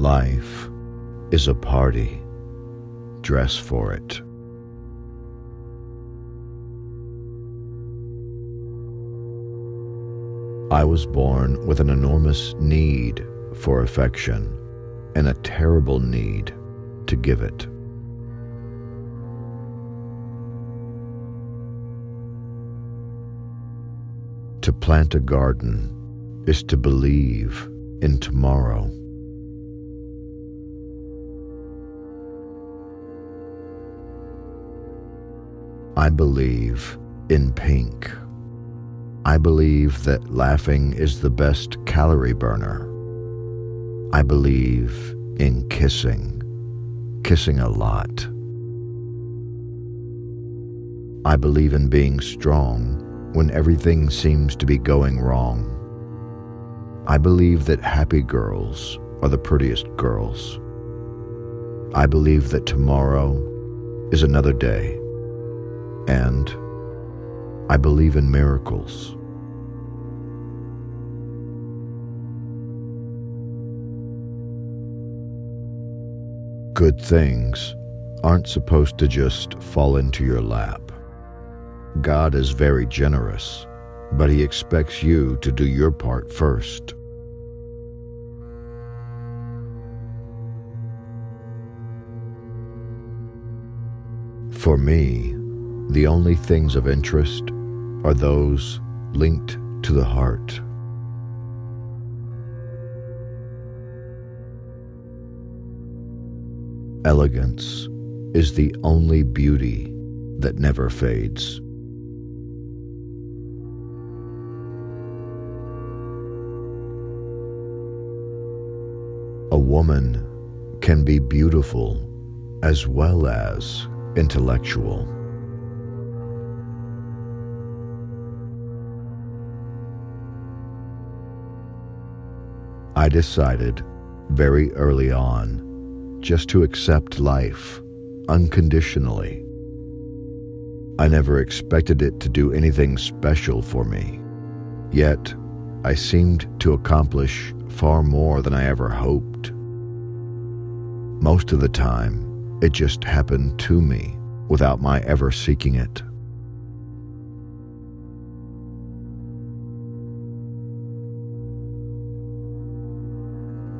Life is a party. Dress for it. I was born with an enormous need for affection and a terrible need to give it. To plant a garden is to believe in tomorrow. I believe in pink. I believe that laughing is the best calorie burner. I believe in kissing a lot. I believe in being strong when everything seems to be going wrong. I believe that happy girls are the prettiest girls. I believe that tomorrow is another day. And I believe in miracles. Good things aren't supposed to just fall into your lap. God is very generous, but He expects you to do your part first. For me, the only things of interest are those linked to the heart. Elegance is the only beauty that never fades. A woman can be beautiful as well as intellectual. I decided very early on just to accept life unconditionally. I never expected it to do anything special for me, yet I seemed to accomplish far more than I ever hoped. Most of the time, it just happened to me without my ever seeking it.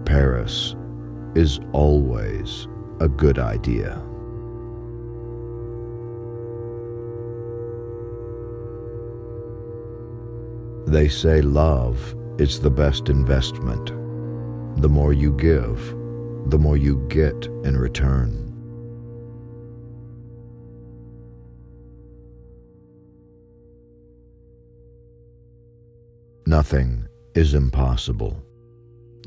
Paris is always a good idea. They say love is the best investment. The more you give, the more you get in return. Nothing is impossible.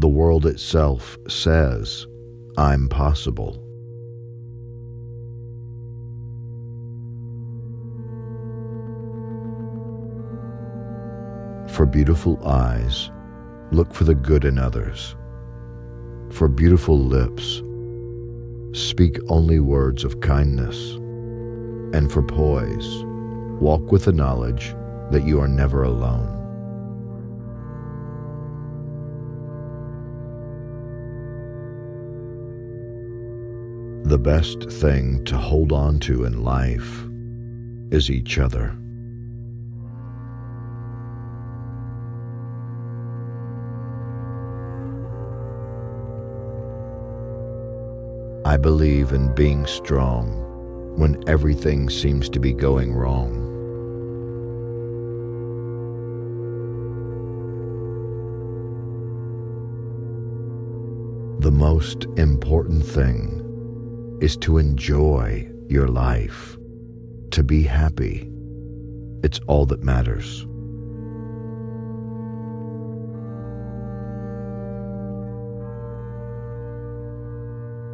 The world itself says, I'm possible. For beautiful eyes, look for the good in others. For beautiful lips, speak only words of kindness. And for poise, walk with the knowledge that you are never alone. The best thing to hold on to in life is each other. I believe in being strong when everything seems to be going wrong. The most important thing is to enjoy your life, to be happy. It's all that matters.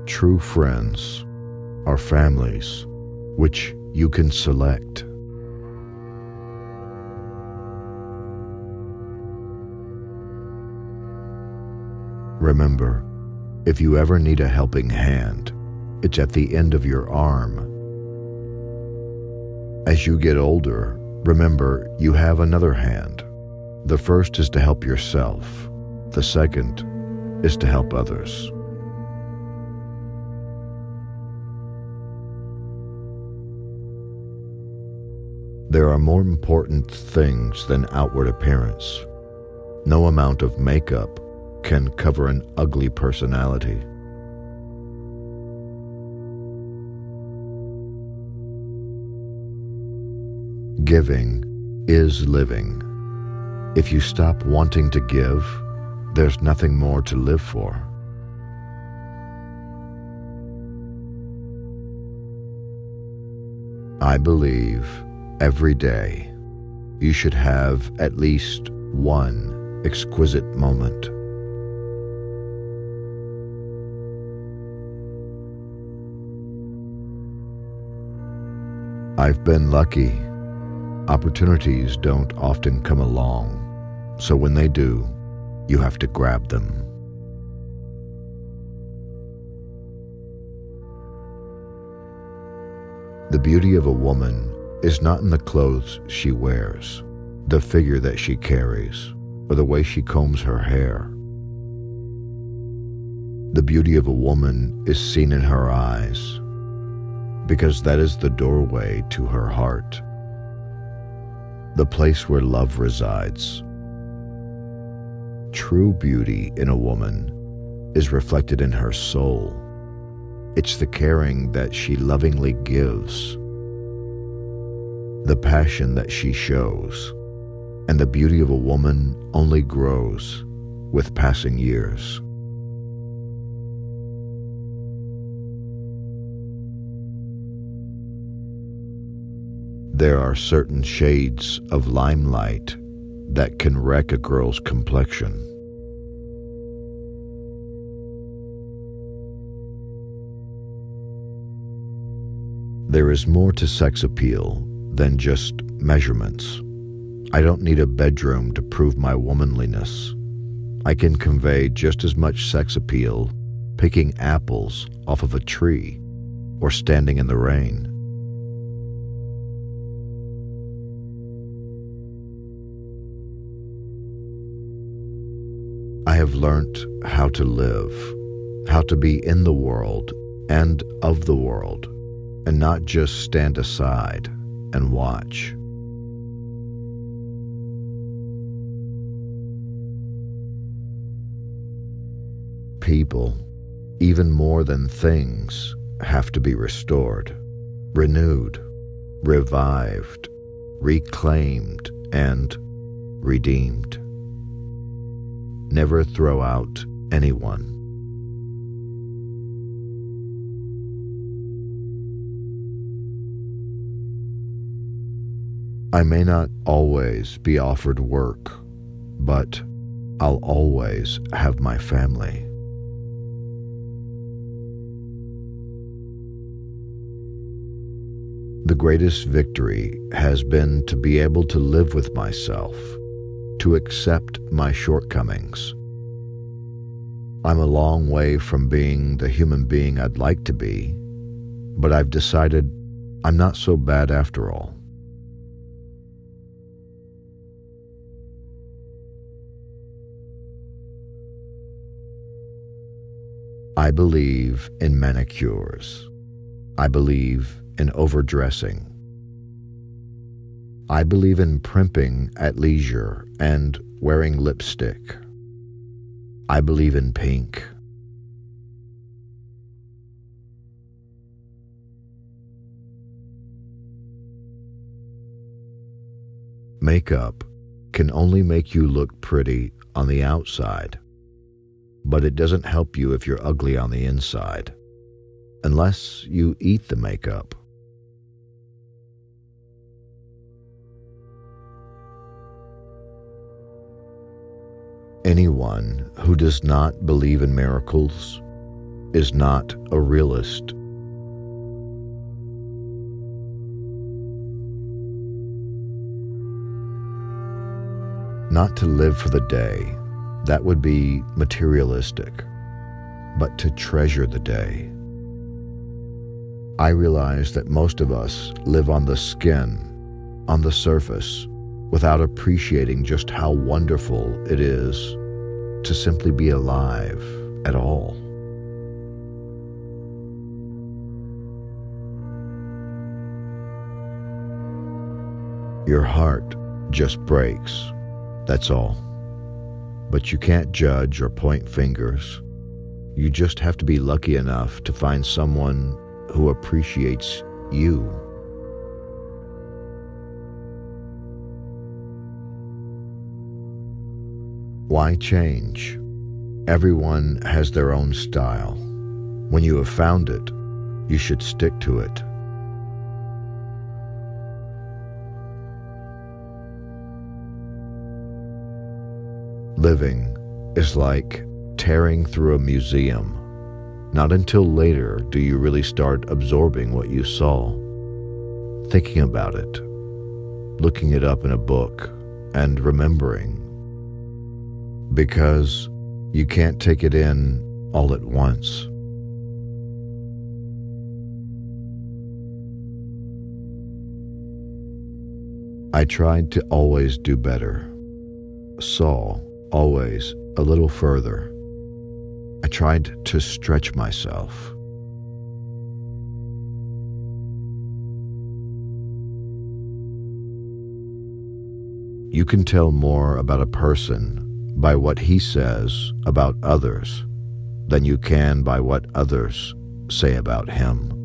True friends are families which you can select. Remember, if you ever need a helping hand, it's at the end of your arm. As you get older, remember you have another hand. The first is to help yourself. The second is to help others. There are more important things than outward appearance. No amount of makeup can cover an ugly personality. Giving is living. If you stop wanting to give, there's nothing more to live for. I believe every day you should have at least one exquisite moment. I've been lucky. Opportunities don't often come along, so when they do, you have to grab them. The beauty of a woman is not in the clothes she wears, the figure that she carries, or the way she combs her hair. The beauty of a woman is seen in her eyes, because that is the doorway to her heart, the place where love resides. True beauty in a woman is reflected in her soul. It's the caring that she lovingly gives, the passion that she shows, and the beauty of a woman only grows with passing years. There are certain shades of limelight that can wreck a girl's complexion. There is more to sex appeal than just measurements. I don't need a bedroom to prove my womanliness. I can convey just as much sex appeal picking apples off of a tree or standing in the rain. I have learnt how to live, how to be in the world and of the world, and not just stand aside and watch. People, even more than things, have to be restored, renewed, revived, reclaimed, and redeemed. Never throw out anyone. I may not always be offered work, but I'll always have my family. The greatest victory has been to be able to live with myself, to accept my shortcomings. I'm a long way from being the human being I'd like to be, but I've decided I'm not so bad after all. I believe in manicures. I believe in overdressing. I believe in primping at leisure and wearing lipstick. I believe in pink. Makeup can only make you look pretty on the outside, but it doesn't help you if you're ugly on the inside, unless you eat the makeup. Anyone who does not believe in miracles is not a realist. Not to live for the day, that would be materialistic, but to treasure the day. I realize that most of us live on the skin, on the surface, without appreciating just how wonderful it is to simply be alive at all. Your heart just breaks, that's all. But you can't judge or point fingers. You just have to be lucky enough to find someone who appreciates you. Why change? Everyone has their own style. When you have found it, you should stick to it. Living is like tearing through a museum. Not until later do you really start absorbing what you saw, thinking about it, looking it up in a book, and remembering. Because you can't take it in all at once. I tried to always do better. Saw always a little further. I tried to stretch myself. You can tell more about a person by what he says about others than you can by what others say about him.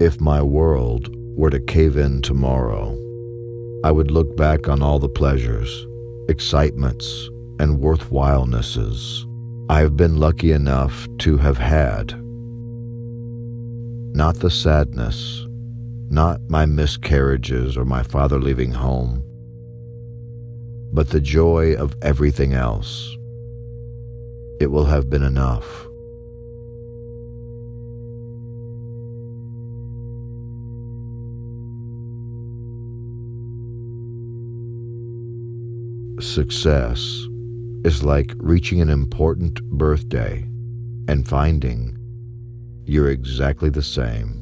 If my world were to cave in tomorrow, I would look back on all the pleasures, excitements, and worthwhilenesses I have been lucky enough to have had. Not the sadness, not my miscarriages or my father leaving home, but the joy of everything else. It will have been enough. Success is like reaching an important birthday and finding you're exactly the same.